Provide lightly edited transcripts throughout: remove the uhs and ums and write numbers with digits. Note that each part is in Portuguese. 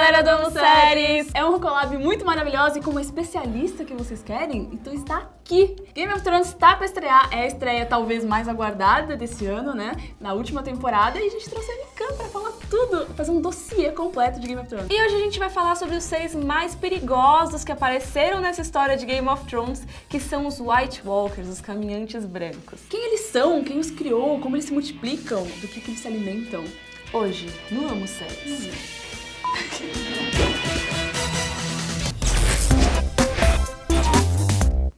galera do Amo Séries! É um collab muito maravilhoso e com uma especialista que vocês querem, então está aqui. Game of Thrones está pra estrear, é a estreia talvez mais aguardada desse ano, né? Na última temporada, e a gente trouxe a Mikan pra falar tudo, fazer um dossiê completo de Game of Thrones. E hoje a gente vai falar sobre os 6 mais perigosos que apareceram nessa história de Game of Thrones, que são os White Walkers, os caminhantes brancos. Quem eles são, quem os criou, como eles se multiplicam, do que eles se alimentam. Hoje, no Amo Séries.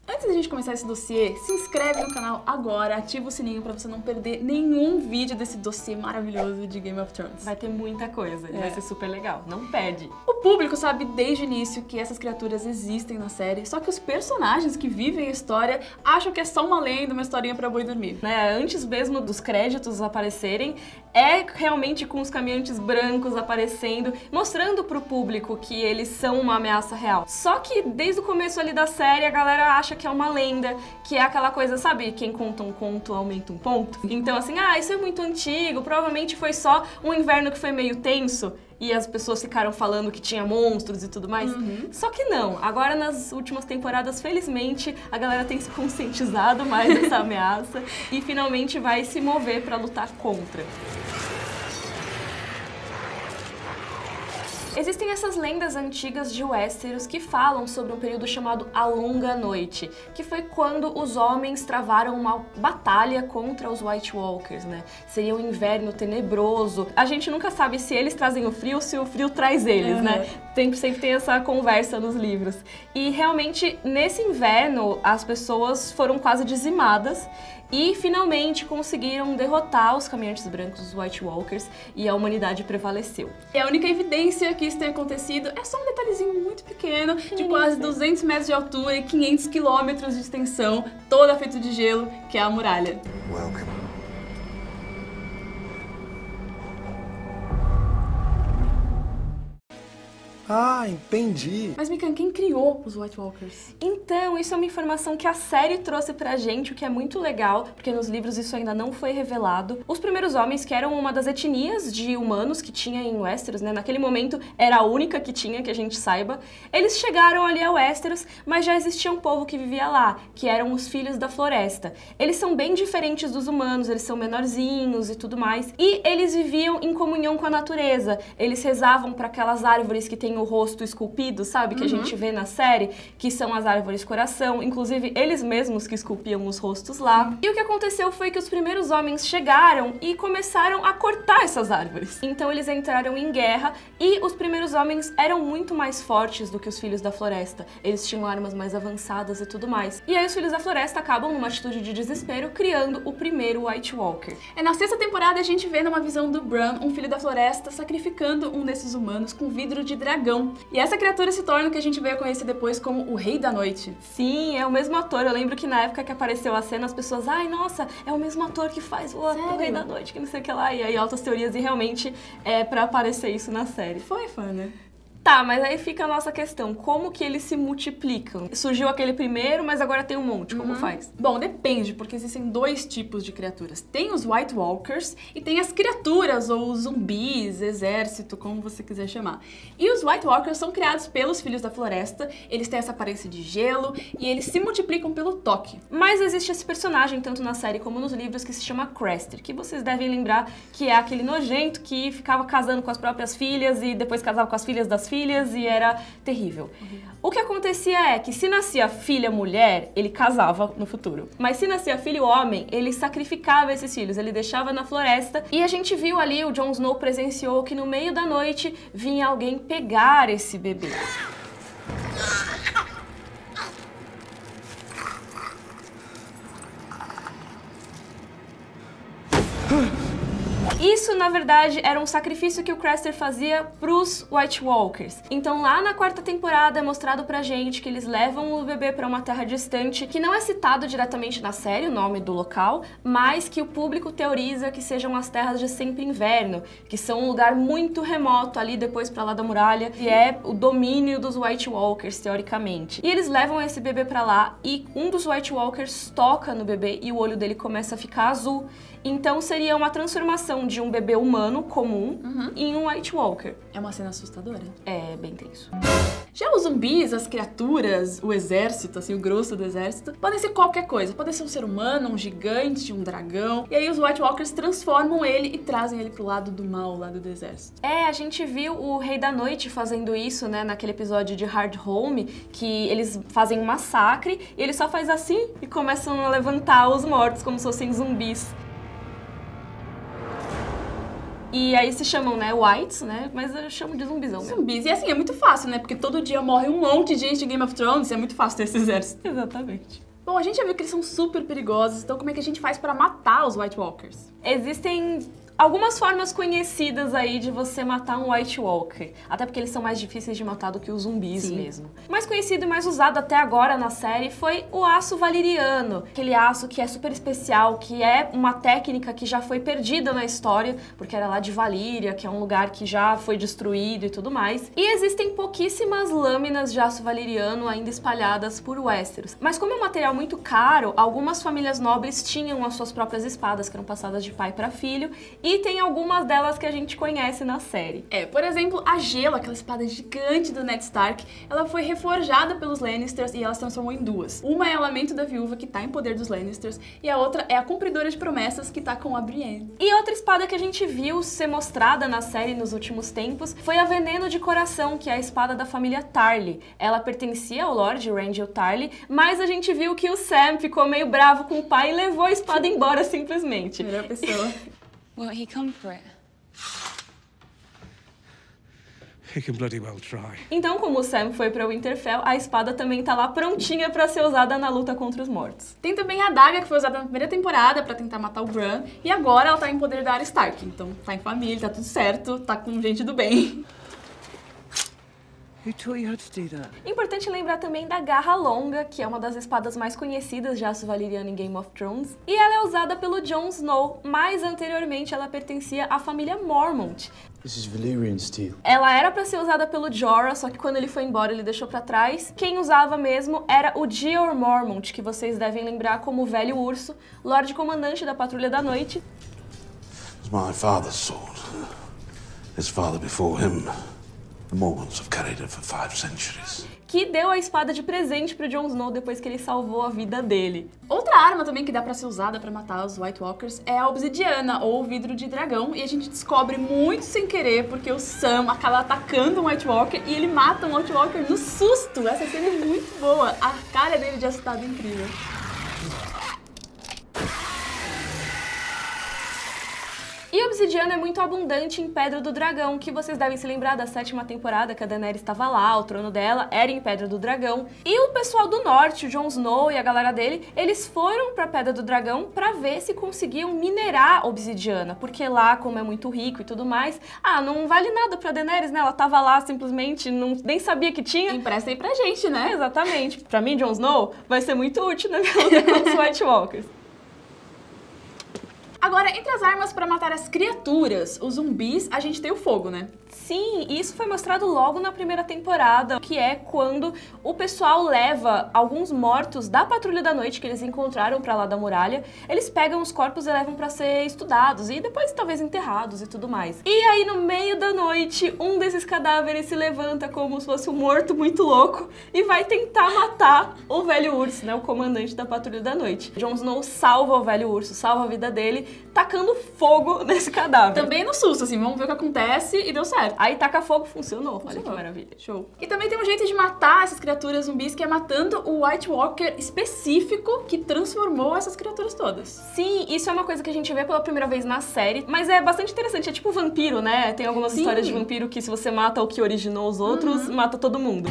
Antes da gente começar esse dossiê, se inscreve no canal agora, ativa o sininho pra você não perder nenhum vídeo desse dossiê maravilhoso de Game of Thrones. Vai ter muita coisa, vai ser super legal, não perde. O público sabe desde o início que essas criaturas existem na série, só que os personagens que vivem a história acham que é só uma lenda, uma historinha pra boi dormir. Né, antes mesmo dos créditos aparecerem, é realmente com os caminhantes brancos aparecendo, mostrando pro público que eles são uma ameaça real. Só que desde o começo ali da série, a galera acha que é uma lenda, que é aquela coisa, sabe, quem conta um conto aumenta um ponto? Então assim, isso é muito antigo, provavelmente foi só um inverno que foi meio tenso, e as pessoas ficaram falando que tinha monstros e tudo mais. Só que não, agora nas últimas temporadas, felizmente, a galera tem se conscientizado mais dessa ameaça e finalmente vai se mover pra lutar contra. Existem essas lendas antigas de Westeros que falam sobre um período chamado A Longa Noite, que foi quando os homens travaram uma batalha contra os White Walkers, né? Seria um inverno tenebroso. A gente nunca sabe se eles trazem o frio ou se o frio traz eles, né? Sempre tem essa conversa nos livros. E realmente, nesse inverno, as pessoas foram quase dizimadas e finalmente conseguiram derrotar os caminhantes brancos, os White Walkers, e a humanidade prevaleceu. E a única evidência que isso tenha acontecido é só um detalhezinho muito pequeno, de quase 200 metros de altura e 500 quilômetros de extensão, toda feita de gelo, que é a muralha. Welcome. Ah, entendi. Mas, Mikan, quem criou os White Walkers? Então, isso é uma informação que a série trouxe pra gente, o que é muito legal, porque nos livros isso ainda não foi revelado. Os primeiros homens, que eram uma das etnias de humanos que tinha em Westeros, né? Naquele momento era a única que tinha, que a gente saiba. Eles chegaram ali a Westeros, mas já existia um povo que vivia lá, que eram os Filhos da Floresta. Eles são bem diferentes dos humanos, eles são menorzinhos e tudo mais. E eles viviam em comunhão com a natureza. Eles rezavam para aquelas árvores que têm o rosto esculpido, sabe? Que a gente vê na série, que são as árvores coração. Inclusive, eles mesmos que esculpiam os rostos lá. E o que aconteceu foi que os primeiros homens chegaram e começaram a cortar essas árvores. Então, eles entraram em guerra e os primeiros homens eram muito mais fortes do que os Filhos da Floresta. Eles tinham armas mais avançadas e tudo mais. E aí, os Filhos da Floresta acabam, numa atitude de desespero, criando o primeiro White Walker. Na sexta temporada, a gente vê numa visão do Bran, um Filho da Floresta, sacrificando um desses humanos com vidro de dragão. E essa criatura se torna o que a gente veio a conhecer depois como o Rei da Noite. Sim, é o mesmo ator. Eu lembro que na época que apareceu a cena, as pessoas, ai, nossa, é o mesmo ator que faz o Rei da Noite, que não sei o que lá. E aí, altas teorias, e realmente é pra aparecer isso na série. Foi fã, né? Tá, mas aí fica a nossa questão, como que eles se multiplicam? Surgiu aquele primeiro, mas agora tem um monte, como faz? Bom, depende, porque existem 2 tipos de criaturas. Tem os White Walkers e tem as criaturas, ou os zumbis, exército, como você quiser chamar. E os White Walkers são criados pelos Filhos da Floresta, eles têm essa aparência de gelo e eles se multiplicam pelo toque. Mas existe esse personagem, tanto na série como nos livros, que se chama Craster, que vocês devem lembrar que é aquele nojento que ficava casando com as próprias filhas e depois casava com as filhas das filhas e era terrível. O que acontecia é que se nascia filha mulher, ele casava no futuro. Mas se nascia filho homem, ele sacrificava esses filhos, ele deixava na floresta. E a gente viu ali, o Jon Snow presenciou que no meio da noite vinha alguém pegar esse bebê. Isso, na verdade, era um sacrifício que o Craster fazia pros White Walkers. Então, lá na 4ª temporada é mostrado pra gente que eles levam o bebê pra uma terra distante, que não é citado diretamente na série, o nome do local, mas que o público teoriza que sejam as terras de Sempre Inverno, que são um lugar muito remoto ali depois pra lá da muralha, e é o domínio dos White Walkers, teoricamente. E eles levam esse bebê pra lá e um dos White Walkers toca no bebê e o olho dele começa a ficar azul. Então seria uma transformação de um bebê bebê humano comum em um White Walker. É uma cena assustadora. É bem tenso. Já os zumbis, as criaturas, o exército, assim, o grosso do exército, podem ser qualquer coisa. Pode ser um ser humano, um gigante, um dragão. E aí os White Walkers transformam ele e trazem ele pro lado do mal, lado do exército. A gente viu o Rei da Noite fazendo isso, né, naquele episódio de Hard Home, que eles fazem um massacre e ele só faz assim e começam a levantar os mortos como se fossem zumbis. E aí se chamam, né, whites, né, mas eu chamo de zumbizão mesmo. Zumbis. E assim, é muito fácil, né, porque todo dia morre um monte de gente de Game of Thrones, é muito fácil ter esse exército. Exatamente. Bom, a gente já viu que eles são super perigosos, então como é que a gente faz pra matar os White Walkers? Existem algumas formas conhecidas aí de você matar um White Walker, até porque eles são mais difíceis de matar do que os zumbis mesmo. O mais conhecido e mais usado até agora na série foi o aço valeriano, aquele aço que é super especial, que é uma técnica que já foi perdida na história, porque era lá de Valíria, que é um lugar que já foi destruído e tudo mais. E existem pouquíssimas lâminas de aço valeriano ainda espalhadas por Westeros. Mas como é um material muito caro, algumas famílias nobres tinham as suas próprias espadas, que eram passadas de pai para filho, e tem algumas delas que a gente conhece na série. Por exemplo, a Gelo, aquela espada gigante do Ned Stark, ela foi reforjada pelos Lannisters e ela se transformou em duas. Uma é o Lamento da Viúva, que tá em poder dos Lannisters, e a outra é a Cumpridora de Promessas, que tá com a Brienne. E outra espada que a gente viu ser mostrada na série nos últimos tempos foi a Veneno de Coração, que é a espada da família Tarly. Ela pertencia ao Lord Randyll Tarly, mas a gente viu que o Sam ficou meio bravo com o pai e levou a espada embora simplesmente. Melhor pessoa. Will he come for it? He can bloody well try. Então, como o Sam foi pra Winterfell, a espada também tá lá prontinha pra ser usada na luta contra os mortos. Tem também a adaga, que foi usada na primeira temporada pra tentar matar o Bran, e agora ela tá em poder da Arya Stark. Então tá em família, tá tudo certo, tá com gente do bem. Who taught you how to do that? Importante lembrar também da Garra Longa, que é uma das espadas mais conhecidas de aço valeriano em Game of Thrones. E ela é usada pelo Jon Snow, mas anteriormente ela pertencia à família Mormont. This is Valyrian steel. Ela era pra ser usada pelo Jorah, só que quando ele foi embora ele deixou pra trás. Quem usava mesmo era o Jeor Mormont, que vocês devem lembrar como o Velho Urso, Lorde Comandante da Patrulha da Noite. It's my father's sword. His father before him. The Mormons have carried it for 5 centuries. Que deu a espada de presente pro Jon Snow depois que ele salvou a vida dele. Outra arma também que dá pra ser usada pra matar os White Walkers é a obsidiana, ou vidro de dragão, e a gente descobre muito sem querer, porque o Sam acaba atacando um White Walker e ele mata um White Walker no susto. Essa cena é muito boa, a cara dele de assustado é incrível. E a obsidiana é muito abundante em Pedra do Dragão, que vocês devem se lembrar da 7ª temporada, que a Daenerys estava lá, o trono dela era em Pedra do Dragão. E o pessoal do norte, o Jon Snow e a galera dele, eles foram pra Pedra do Dragão pra ver se conseguiam minerar obsidiana, porque lá, como é muito rico e tudo mais, não vale nada pra Daenerys, né? Ela tava lá simplesmente, nem sabia que tinha. Empresta aí pra gente, né? Exatamente. Pra mim, Jon Snow, vai ser muito útil na minha luta contra os White Walkers. Agora, entre as armas pra matar as criaturas, os zumbis, a gente tem o fogo, né? Sim, isso foi mostrado logo na primeira temporada, que é quando o pessoal leva alguns mortos da Patrulha da Noite que eles encontraram pra lá da muralha, eles pegam os corpos e levam pra ser estudados e depois talvez enterrados e tudo mais. E aí no meio da noite, um desses cadáveres se levanta como se fosse um morto muito louco e vai tentar matar o Velho Urso, né, o comandante da Patrulha da Noite. Jon Snow salva o Velho Urso, salva a vida dele, tacando fogo nesse cadáver. Também no susto, assim, vamos ver o que acontece e deu certo. Aí taca fogo, funcionou. Olha que maravilha. Show. E também tem um jeito de matar essas criaturas zumbis, que é matando o White Walker específico que transformou essas criaturas todas. Sim, isso é uma coisa que a gente vê pela primeira vez na série, mas é bastante interessante. É tipo vampiro, né? Tem algumas histórias de vampiro que se você mata o que originou os outros, mata todo mundo.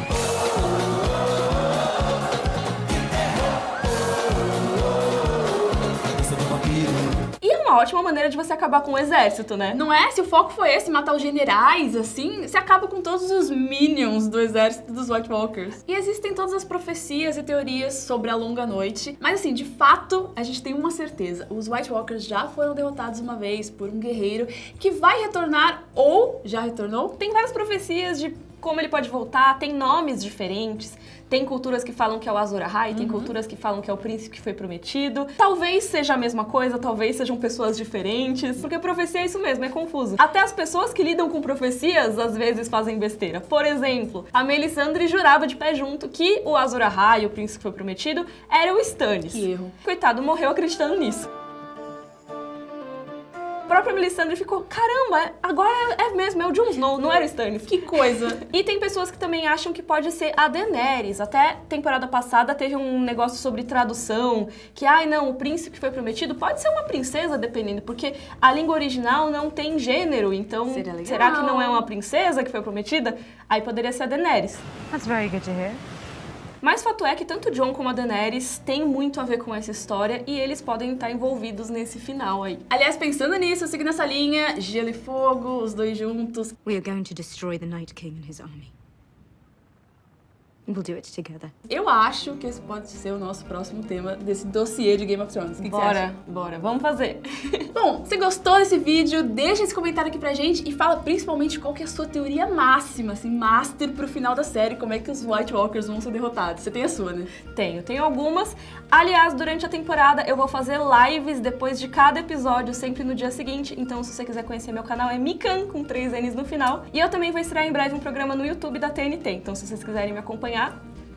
Uma ótima maneira de você acabar com o exército, né? Não é? Se o foco foi esse, matar os generais, assim, você acaba com todos os minions do exército dos White Walkers. E existem todas as profecias e teorias sobre a longa noite, mas assim, de fato, a gente tem uma certeza. Os White Walkers já foram derrotados uma vez por um guerreiro que vai retornar ou já retornou. Tem várias profecias de como ele pode voltar, tem nomes diferentes. Tem culturas que falam que é o Azor Ahai, tem culturas que falam que é o príncipe que foi prometido. Talvez seja a mesma coisa, talvez sejam pessoas diferentes, porque profecia é isso mesmo, é confuso. Até as pessoas que lidam com profecias, às vezes, fazem besteira. Por exemplo, a Melisandre jurava de pé junto que o Azor Ahai, o príncipe que foi prometido, era o Stannis. Que erro. Coitado, morreu acreditando nisso. A própria Melisandre ficou, caramba, agora é mesmo, é o Jon Snow, não era o Stannis. Que coisa. E tem pessoas que também acham que pode ser a Daenerys. Até temporada passada teve um negócio sobre tradução, que, não, o príncipe que foi prometido pode ser uma princesa, dependendo, porque a língua original não tem gênero, então será que não é uma princesa que foi prometida? Aí poderia ser a Daenerys. That's very good to hear. Mas fato é que tanto o Jon como a Daenerys têm muito a ver com essa história e eles podem estar envolvidos nesse final aí. Aliás, pensando nisso, seguindo essa linha, Gelo e Fogo, os dois juntos. We are going to destroy the Night King and his army. We'll do it together. Eu acho que esse pode ser o nosso próximo tema desse dossiê de Game of Thrones. O que você acha? Bora, vamos fazer. Bom, se gostou desse vídeo, deixa esse comentário aqui pra gente e fala principalmente qual que é a sua teoria máxima, assim, master pro final da série, como é que os White Walkers vão ser derrotados. Você tem a sua, né? Tenho algumas. Aliás, durante a temporada eu vou fazer lives depois de cada episódio, sempre no dia seguinte. Então, se você quiser conhecer meu canal, é Mikan, com 3 N's no final. E eu também vou estrear em breve um programa no YouTube da TNT. Então, se vocês quiserem me acompanhar.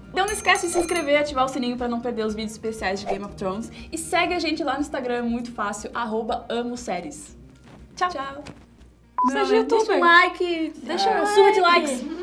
Então não esquece de se inscrever e ativar o sininho pra não perder os vídeos especiais de Game of Thrones. E segue a gente lá no Instagram, é muito fácil, @amoséries. Tchau. Tchau. Seja youtuber. Deixa um like, Deixa um surra de like. likes.